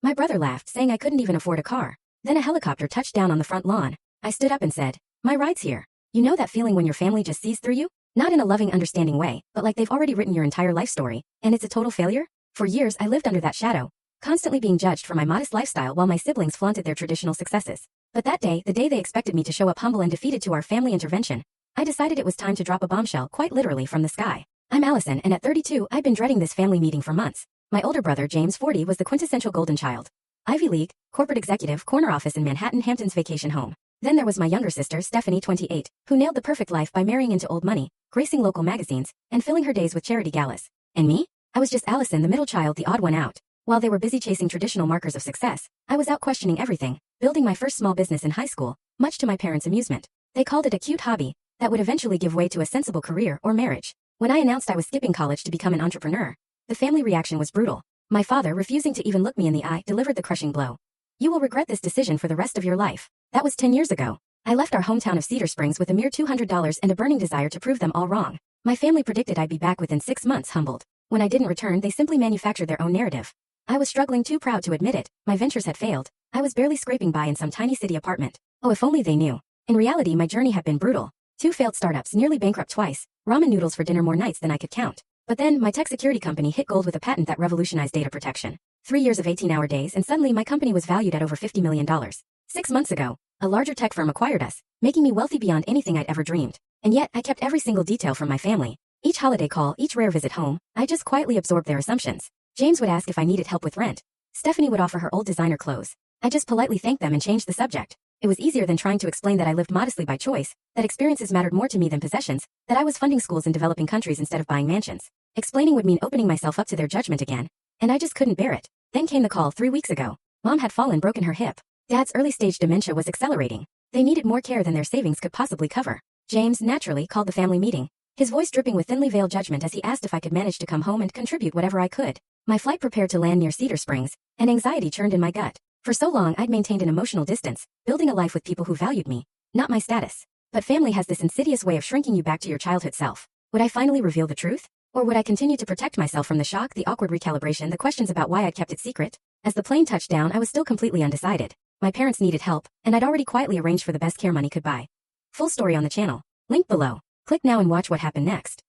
My brother laughed, saying I couldn't even afford a car. Then a helicopter touched down on the front lawn. I stood up and said, "My ride's here." You know that feeling when your family just sees through you? Not in a loving, understanding way, but like they've already written your entire life story, and it's a total failure? For years, I lived under that shadow, constantly being judged for my modest lifestyle while my siblings flaunted their traditional successes. But that day, the day they expected me to show up humble and defeated to our family intervention, I decided it was time to drop a bombshell quite literally from the sky. I'm Allison, and at 32, I'd been dreading this family meeting for months. My older brother, James, 40, was the quintessential golden child. Ivy League, corporate executive, corner office in Manhattan, Hamptons vacation home. Then there was my younger sister, Stephanie, 28, who nailed the perfect life by marrying into old money, gracing local magazines, and filling her days with charity galas. And me? I was just Allison, the middle child, the odd one out. While they were busy chasing traditional markers of success, I was out questioning everything, building my first small business in high school, much to my parents' amusement. They called it a cute hobby that would eventually give way to a sensible career or marriage. When I announced I was skipping college to become an entrepreneur, the family reaction was brutal. My father, refusing to even look me in the eye, delivered the crushing blow. "You will regret this decision for the rest of your life." That was 10 years ago. I left our hometown of Cedar Springs with a mere $200 and a burning desire to prove them all wrong. My family predicted I'd be back within 6 months, humbled. When I didn't return, they simply manufactured their own narrative. I was struggling, too proud to admit it. My ventures had failed. I was barely scraping by in some tiny city apartment. Oh, if only they knew. In reality, my journey had been brutal. 2 failed startups, nearly bankrupt twice, ramen noodles for dinner more nights than I could count. But then, my tech security company hit gold with a patent that revolutionized data protection. 3 years of 18-hour days, and suddenly my company was valued at over $50 million. 6 months ago, a larger tech firm acquired us, making me wealthy beyond anything I'd ever dreamed. And yet, I kept every single detail from my family. Each holiday call, each rare visit home, I just quietly absorbed their assumptions. James would ask if I needed help with rent. Stephanie would offer her old designer clothes. I just politely thanked them and changed the subject. It was easier than trying to explain that I lived modestly by choice, that experiences mattered more to me than possessions, that I was funding schools in developing countries instead of buying mansions. Explaining would mean opening myself up to their judgment again, and I just couldn't bear it. Then came the call 3 weeks ago. Mom had fallen, broken her hip. Dad's early-stage dementia was accelerating. They needed more care than their savings could possibly cover. James, naturally, called the family meeting, his voice dripping with thinly veiled judgment as he asked if I could manage to come home and contribute whatever I could. My flight prepared to land near Cedar Springs, and anxiety churned in my gut. For so long, I'd maintained an emotional distance, building a life with people who valued me, not my status. But family has this insidious way of shrinking you back to your childhood self. Would I finally reveal the truth? Or would I continue to protect myself from the shock, the awkward recalibration, the questions about why I'd kept it secret? As the plane touched down, I was still completely undecided. My parents needed help, and I'd already quietly arranged for the best care money could buy. Full story on the channel. Link below. Click now and watch what happened next.